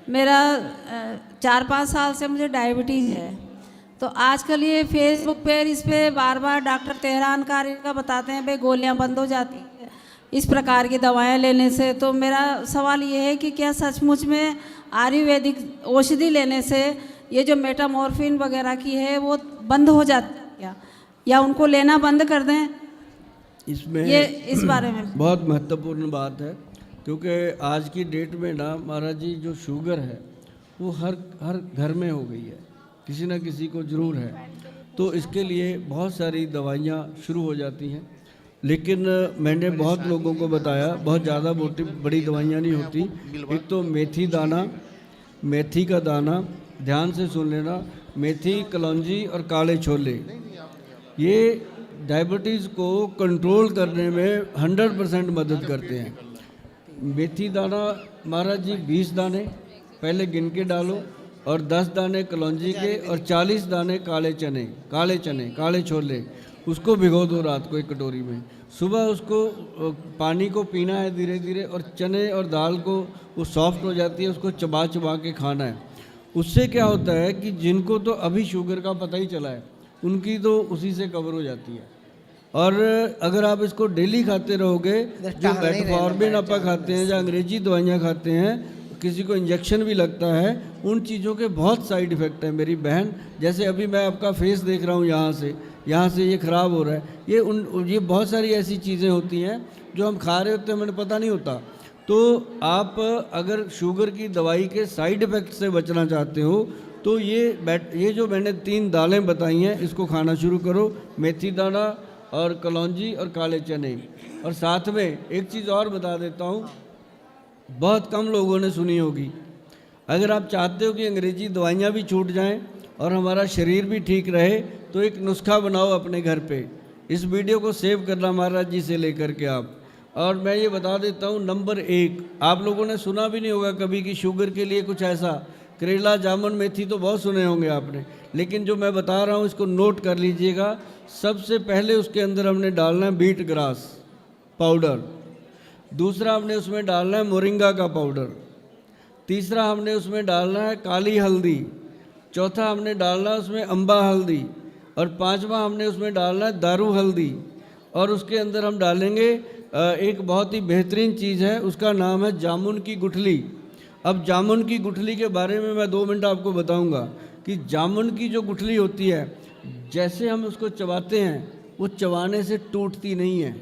मेरा 4-5 साल से मुझे डायबिटीज़ है। तो आजकल ये फेसबुक पे इस पे बार बार डॉक्टर तेहरान कारी का बताते हैं भाई गोलियां बंद हो जाती है इस प्रकार की दवाएं लेने से। तो मेरा सवाल ये है कि क्या सचमुच में आयुर्वेदिक औषधि लेने से ये जो मेटामॉर्फिन वगैरह की है वो बंद हो जाती है क्या, या उनको लेना बंद कर दें? इसमें ये इस बारे में बहुत महत्वपूर्ण बात है, क्योंकि आज की डेट में ना महाराज जी जो शुगर है वो हर घर में हो गई है, किसी ना किसी को ज़रूर है। तो इसके लिए बहुत सारी दवाइयाँ शुरू हो जाती हैं, लेकिन मैंने बहुत लोगों को बताया बहुत ज़्यादा मोटी बड़ी दवाइयाँ नहीं होती। एक तो मेथी दाना, मेथी का दाना, ध्यान से सुन लेना, मेथी, कलौंजी और काले छोले, ये डायबिटीज़ को कंट्रोल करने में 100% मदद करते हैं। मेथी दाना महाराज जी 20 दाने पहले गिन के डालो, और 10 दाने कलौंजी के, और 40 दाने काले छोले, उसको भिगो दो रात को एक कटोरी में। सुबह उसको पानी को पीना है धीरे धीरे, और चने और दाल को वो सॉफ्ट हो जाती है, उसको चबा चबा के खाना है। उससे क्या होता है कि जिनको तो अभी शुगर का पता ही चला है उनकी तो उसी से कवर हो जाती है। और अगर आप इसको डेली खाते रहोगे, जो मेटफॉर्मिन आप खाते हैं या अंग्रेजी दवाइयाँ खाते हैं, किसी को इंजेक्शन भी लगता है, उन चीज़ों के बहुत साइड इफ़ेक्ट हैं मेरी बहन। जैसे अभी मैं आपका फेस देख रहा हूँ, यहाँ से ये ख़राब हो रहा है, ये बहुत सारी ऐसी चीज़ें होती हैं जो हम खा रहे होते हैं, हमें पता नहीं होता। तो आप अगर शुगर की दवाई के साइड इफ़ेक्ट से बचना चाहते हो तो ये जो मैंने 3 दालें बताई हैं इसको खाना शुरू करो, मेथी दाना और कलौंजी और काले चने। और साथ में एक चीज़ और बता देता हूँ, बहुत कम लोगों ने सुनी होगी। अगर आप चाहते हो कि अंग्रेजी दवाइयाँ भी छूट जाएं और हमारा शरीर भी ठीक रहे, तो एक नुस्खा बनाओ अपने घर पे। इस वीडियो को सेव करना महाराज जी से लेकर के आप। और मैं ये बता देता हूँ, नंबर 1, आप लोगों ने सुना भी नहीं होगा कभी कि शुगर के लिए कुछ ऐसा, करेला, जामुन, मेथी तो बहुत सुने होंगे आपने, लेकिन जो मैं बता रहा हूँ इसको नोट कर लीजिएगा। सबसे पहले उसके अंदर हमने डालना है बीट ग्रास पाउडर, दूसरा हमने उसमें डालना है मोरिंगा का पाउडर, तीसरा हमने उसमें डालना है काली हल्दी, चौथा हमने डालना है उसमें अम्बा हल्दी, और पांचवा हमने उसमें डालना है दारू हल्दी। और उसके अंदर हम डालेंगे एक बहुत ही बेहतरीन चीज़ है, उसका नाम है जामुन की गुठली। अब जामुन की गुठली के बारे में मैं 2 मिनट आपको बताऊंगा कि जामुन की जो गुठली होती है, जैसे हम उसको चबाते हैं वो चबाने से टूटती नहीं है,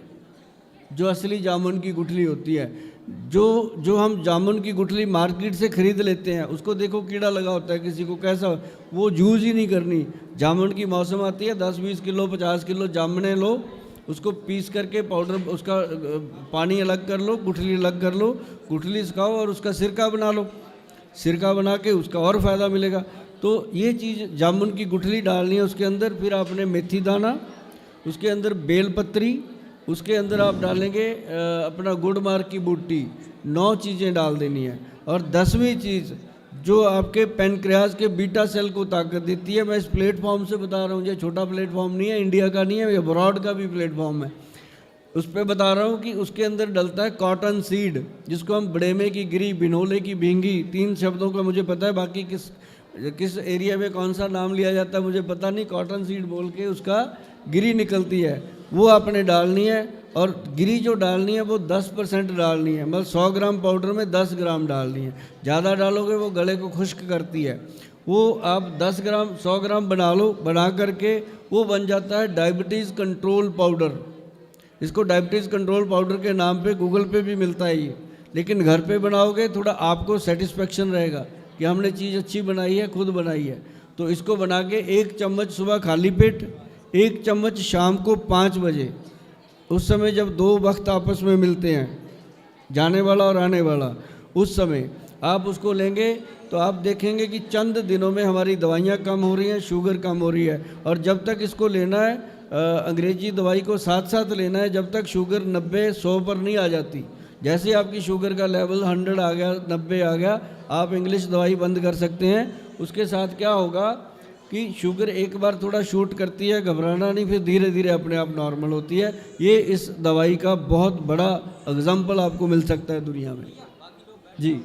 जो असली जामुन की गुठली होती है। जो हम जामुन की गुठली मार्केट से ख़रीद लेते हैं, उसको देखो कीड़ा लगा होता है, किसी को कैसा, वो यूज़ ही नहीं करनी। जामुन की मौसम आती है, 10-20 किलो 50 किलो जामुने लो, उसको पीस करके पाउडर, उसका पानी अलग कर लो, गुठली अलग कर लो, गुठली सुखाओ और उसका सिरका बना लो, सिरका बना के उसका और फ़ायदा मिलेगा। तो ये चीज़ जामुन की गुठली डालनी है उसके अंदर। फिर आपने मेथी दाना, उसके अंदर बेलपत्री, उसके अंदर आप डालेंगे अपना गुड़ मार्ग की बूटी, 9 चीज़ें डाल देनी है। और 10वीं चीज़ जो आपके पेनक्रियाज के बीटा सेल को ताकत देती है, मैं इस प्लेटफॉर्म से बता रहा हूँ, ये छोटा प्लेटफॉर्म नहीं है, इंडिया का नहीं है, ये अब्रॉड का भी प्लेटफॉर्म है, उस पर बता रहा हूँ कि उसके अंदर डलता है कॉटन सीड, जिसको हम बड़ेमे की गिरी, बिनोले की भींगी, 3 शब्दों का मुझे पता है, बाकी किस एरिया में कौन सा नाम लिया जाता है मुझे पता नहीं। कॉटन सीड बोल के उसका गिरी निकलती है, वो आपने डालनी है। और गिरी जो डालनी है वो 10% डालनी है, मतलब 100 ग्राम पाउडर में 10 ग्राम डालनी है। ज़्यादा डालोगे वो गले को खुश्क करती है। वो आप 10 ग्राम 100 ग्राम बना लो, बना करके वो बन जाता है डायबिटीज़ कंट्रोल पाउडर। इसको डायबिटीज़ कंट्रोल पाउडर के नाम पे गूगल पे भी मिलता है ये, लेकिन घर पे बनाओगे थोड़ा आपको सेटिस्फेक्शन रहेगा कि हमने चीज़ अच्छी बनाई है, खुद बनाई है। तो इसको बना के 1 चम्मच सुबह खाली पेट, 1 चम्मच शाम को 5 बजे, उस समय जब 2 वक्त आपस में मिलते हैं, जाने वाला और आने वाला, उस समय आप उसको लेंगे तो आप देखेंगे कि चंद दिनों में हमारी दवाइयाँ कम हो रही हैं, शुगर कम हो रही है। और जब तक इसको लेना है, अंग्रेजी दवाई को साथ साथ लेना है, जब तक शुगर 90-100 पर नहीं आ जाती। जैसे ही आपकी शुगर का लेवल 100 आ गया, 90 आ गया, आप इंग्लिश दवाई बंद कर सकते हैं। उसके साथ क्या होगा कि शुगर एक बार थोड़ा शूट करती है, घबराना नहीं, फिर धीरे धीरे अपने आप नॉर्मल होती है। ये इस दवाई का बहुत बड़ा एग्जाम्पल आपको मिल सकता है दुनिया में। जी।